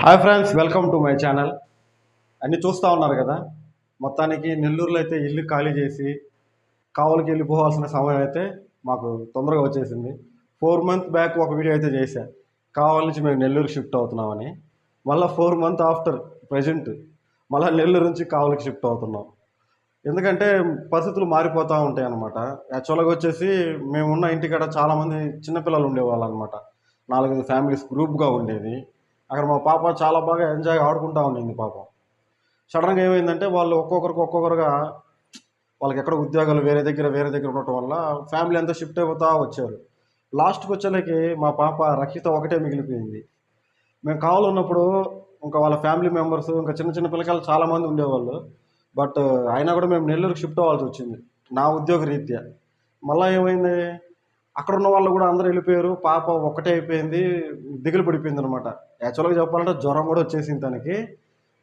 Hi friends, welcome to my channel. అన్నీ చూస్తూ ఉన్నారు కదా. మొత్తానికి నెల్లూరులో అయితే ఇల్లు ఖాళీ చేసి కావలికి వెళ్ళిపోవాల్సిన సమయం అయితే మాకు తొందరగా వచ్చేసింది. 4 మంత్ బ్యాక్ ఒక వీడియో అయితే చేశా, కావలి నుంచి మేము నెల్లూరు షిఫ్ట్ అవుతున్నామని. మళ్ళీ 4 మంత్ ఆఫ్టర్ ప్రజెంట్ మళ్ళీ నెల్లూరు నుంచి కావలికి షిఫ్ట్ అవుతున్నాం. ఎందుకంటే పరిస్థితులు మారిపోతూ ఉంటాయి అన్నమాట. యాక్చువల్గా వచ్చేసి మేమున్న ఇంటికాడ చాలామంది చిన్నపిల్లలు ఉండేవాళ్ళు అనమాట. 4-5 ఫ్యామిలీస్ గ్రూప్గా ఉండేది. అక్కడ మా పాప చాలా బాగా ఎంజాయ్ ఆడుకుంటూ ఉండింది పాపం. సడన్గా ఏమైందంటే వాళ్ళు ఒక్కొక్కరుగా వాళ్ళకి ఎక్కడ ఉద్యోగాలు వేరే దగ్గర ఉండటం వల్ల ఫ్యామిలీ అంతా షిఫ్ట్ అయిపోతూ వచ్చారు. లాస్ట్కి వచ్చేలకి మా పాప రక్షిత ఒకటే మిగిలిపోయింది. మేము కావాలన్నప్పుడు ఇంకా వాళ్ళ ఫ్యామిలీ మెంబర్స్ ఇంకా చిన్న చిన్న పిల్లకాయలు చాలామంది ఉండేవాళ్ళు. బట్ అయినా కూడా మేము నెల్లూరుకి షిఫ్ట్ అవ్వాల్సి వచ్చింది నా ఉద్యోగ రీత్యా. మళ్ళీ ఏమైంది, అక్కడ ఉన్న వాళ్ళు కూడా అందరూ వెళ్ళిపోయారు. పాప ఒక్కటే అయిపోయింది, దిగులు పడిపోయింది అనమాట. యాక్చువల్గా చెప్పాలంటే జ్వరం కూడా వచ్చేసింది తనకి,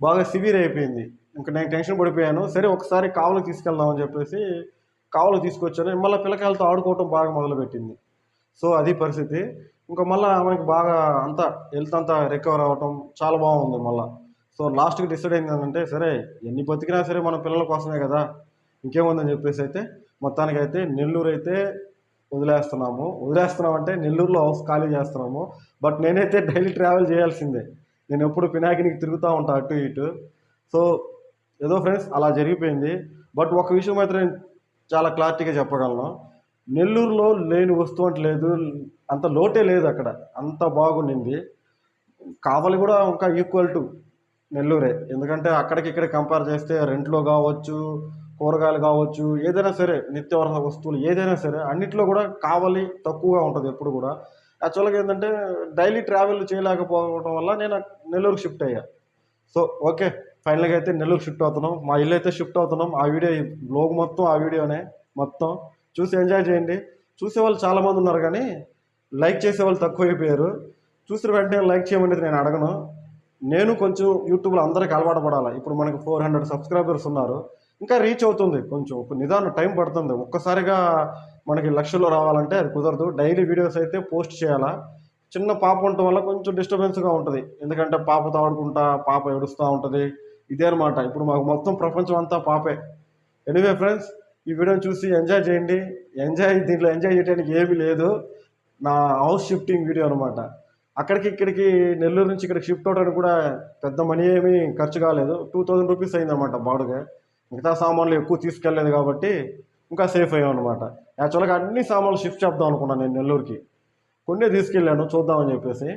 బాగా సివియర్ అయిపోయింది. ఇంకా నేను టెన్షన్ పడిపోయాను. సరే ఒకసారి కావలికి తీసుకెళ్దామని చెప్పేసి కావలికి తీసుకొచ్చాను. మళ్ళీ పిల్లకాయలతో ఆడుకోవటం బాగా మొదలుపెట్టింది. సో అది పరిస్థితి. ఇంకా మళ్ళీ ఆమెకి బాగా అంతా హెల్త్ అంతా రికవర్ అవ్వటం చాలా బాగుంది మళ్ళీ. సో లాస్ట్కి డిసైడ్ అయింది ఏంటంటే, సరే ఎన్ని బతికినా సరే మన పిల్లల కోసమే కదా, ఇంకేముందని చెప్పేసి అయితే మొత్తానికైతే నెల్లూరు అయితే వదిలేస్తున్నామంటే నెల్లూరులో హౌస్ ఖాళీ చేస్తున్నాము. బట్ నేనైతే డైలీ ట్రావెల్ చేయాల్సిందే. నేను ఎప్పుడు పినాకినికి తిరుగుతూ ఉంటాను అటు ఇటు. సో ఏదో ఫ్రెండ్స్ అలా జరిగిపోయింది. బట్ ఒక విషయం అయితే నేను చాలా క్లారిటీగా చెప్పగలను, నెల్లూరులో లేని వస్తువు అంటే లేదు, అంత లోటే లేదు. అక్కడ అంత బాగుండింది. కావలి కూడా ఇంకా ఈక్వల్ టు నెల్లూరే. ఎందుకంటే అక్కడికి ఇక్కడ కంపేర్ చేస్తే రెంట్లో కావచ్చు, కూరగాయలు కావచ్చు, ఏదైనా సరే నిత్యావసర వస్తువులు ఏదైనా సరే అన్నిట్లో కూడా కావలి తక్కువగా ఉంటుంది ఎప్పుడు కూడా. యాక్చువల్గా ఏంటంటే డైలీ ట్రావెల్ చేయలేకపోవడం వల్ల నేను నెల్లూరుకి షిఫ్ట్ అయ్యా. సో ఓకే, ఫైనల్గా అయితే నెల్లూరు షిఫ్ట్ అవుతున్నాం. మా ఇల్లు అయితే షిఫ్ట్ అవుతున్నాం. ఆ వీడియో బ్లాగ్ మొత్తం ఆ వీడియోనే మొత్తం చూసి ఎంజాయ్ చేయండి. చూసేవాళ్ళు చాలామంది ఉన్నారు కానీ లైక్ చేసేవాళ్ళు తక్కువ అయిపోయారు. చూసిన వెంటనే లైక్ చేయమనేది నేను అడగను. నేను కొంచెం యూట్యూబ్లో అందరికీ అలవాటు పడాలి. ఇప్పుడు మనకి 400 సబ్స్క్రైబర్స్ ఉన్నారు. ఇంకా రీచ్ అవుతుంది, కొంచెం ఒక నిదానం టైం పడుతుంది. ఒక్కసారిగా మనకి లక్షల్లో రావాలంటే అది కుదరదు. డైలీ వీడియోస్ అయితే పోస్ట్ చేయాలా. చిన్న పాప ఉండటం వల్ల కొంచెం డిస్టర్బెన్స్గా ఉంటుంది. ఎందుకంటే పాపతో ఆడుకుంటా పాప ఏడుస్తూ ఉంటుంది. ఇదే అనమాట ఇప్పుడు మాకు మొత్తం ప్రపంచం అంతా పాపే. ఎనీవే ఫ్రెండ్స్, ఈ వీడియోని చూసి ఎంజాయ్ చేయండి. దీంట్లో ఎంజాయ్ చేయడానికి ఏమీ లేదు. నా హౌస్ షిఫ్టింగ్ వీడియో అనమాట. అక్కడికి ఇక్కడికి నెల్లూరు నుంచి ఇక్కడికి షిఫ్ట్ అవడానికి కూడా పెద్ద మనీ ఏమీ ఖర్చు కాలేదు. 2000 రూపీస్ అయిందన్నమాట బాడుగా. మిగతా సామాన్లు ఎక్కువ తీసుకెళ్ళలేదు కాబట్టి ఇంకా సేఫ్ అయ్యాం అనమాట. యాక్చువల్గా అన్ని సామాన్లు షిఫ్ట్ చేద్దాం అనుకున్నాను నేను నెల్లూరుకి. కొన్ని తీసుకెళ్ళాను చూద్దామని చెప్పేసి.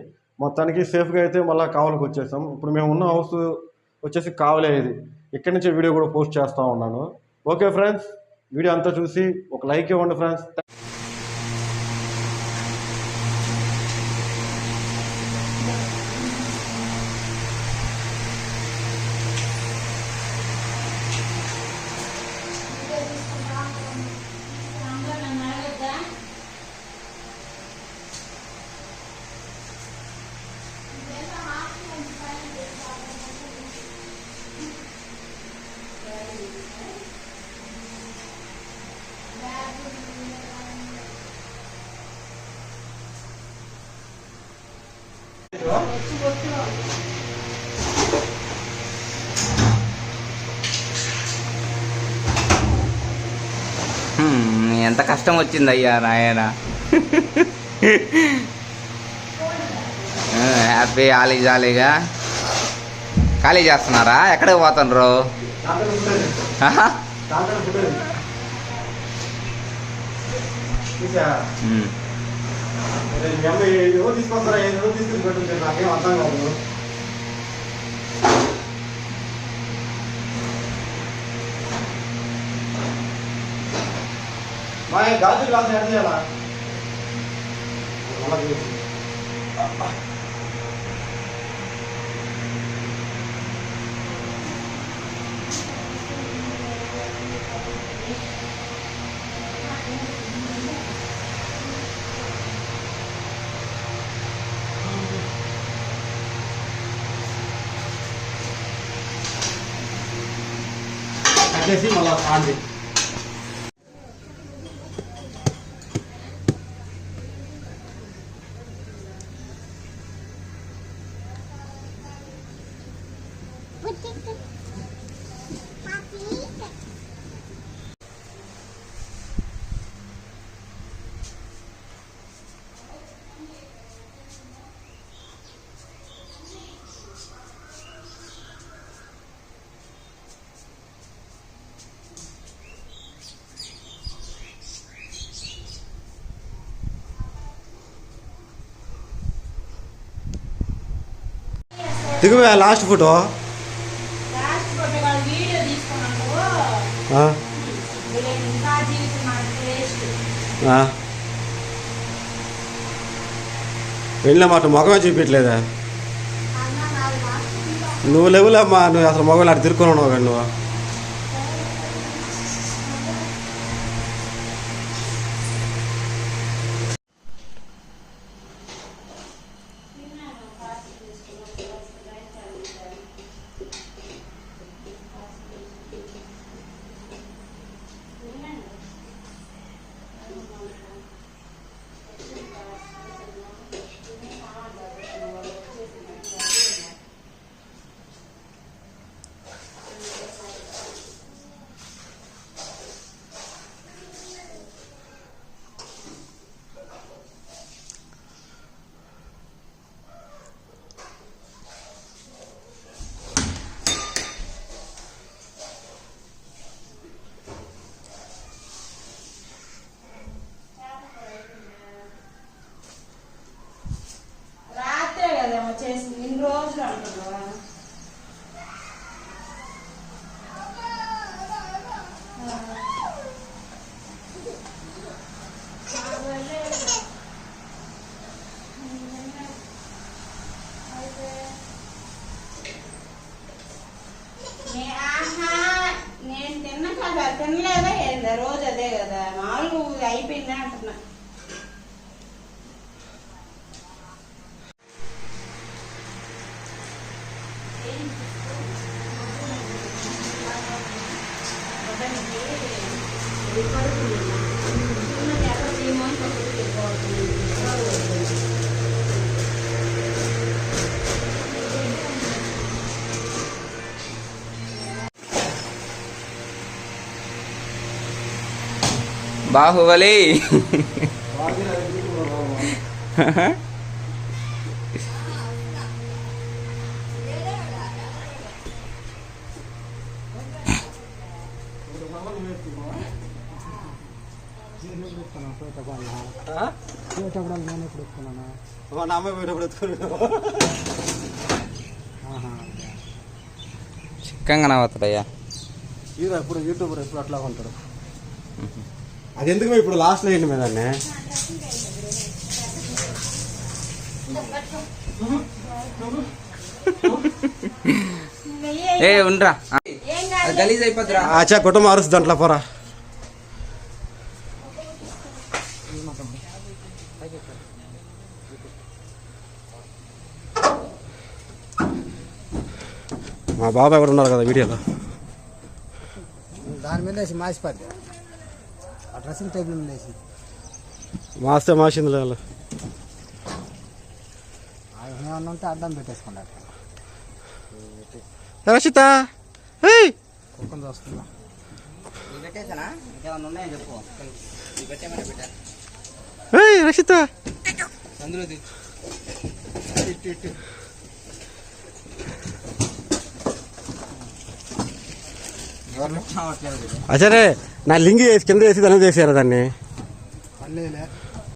మొత్తానికి సేఫ్గా అయితే మళ్ళీ కావలికి వచ్చేసాం. ఇప్పుడు మేము ఉన్న హౌస్ వచ్చేసి కావలే. ఇది ఇక్కడి నుంచి వీడియో కూడా పోస్ట్ చేస్తూ ఉన్నాను. ఓకే ఫ్రెండ్స్, వీడియో అంతా చూసి ఒక లైక్ ఇవ్వండి ఫ్రెండ్స్. ఎంత కష్టం వచ్చింది అయ్యా నాయన. హ్యాపీ జాలీ జాలీగా ఖాళీ చేస్తున్నారా? ఎక్కడికి పోతుండ్రు? గాజు గ్లాస్ యాడ్ చేయాలా? కట్టేసి మళ్ళీ ఆన్ చేయి. దిగువే లాస్ట్ ఫోటో. లాస్ట్ ఫోటో కాదు, వీడియో తీసుకున్నాను. ఇంకా జీవితం టేస్ట్. వెళ్ళిన మాట మొగమే చూపించలేదా? అన్న నాది లాస్ట్ నువ్వు లేవులేమ్మా, నువ్వు అసలు మొగలు అటు తిరుక్కొని ఉన్నావు కానీ నువ్వు. రాత్రే కదా వచ్చేసింది, ఇన్ని రోజులు అంటున్నావా? నేను తిన్నా కదా, తినలేదా ఏందా? రోజు అదే కదా, మామూలుగా అయిపోయిందా అంటున్నా. బాహుబలి. చిక్కంగా నవ్వుతాడయ్యా. హీరో ఎప్పుడు యూట్యూబర్ ఎప్పుడు అట్లా ఉంటాడు. అది ఎందుకు ఇప్పుడు లాస్ట్లో ఏంటి మీద ఏ ఉండరా, గలీజ్ అయిపోతురా. ఆచా కుటుంబం అరుస్తుంది దాంట్లో పోరా. మా బాబాయ్ కూడా ఉన్నారు కదా వీడియోలో. దాని మీద వేసి మాసిపోద్ది, ఆ డ్రెస్సింగ్ టేబుల్ మీద వేసి మాస్తే మాసింది లేదు. ఏమన్నా ఉంటే అడ్డం పెట్టేసుకున్నాడు. రక్షిత కుక్కను చూస్తున్నా. రక్షిత అసరే నా లింగి వేసి కింద వేసి దాన్ని చేసారా దాన్ని. పల్లెలే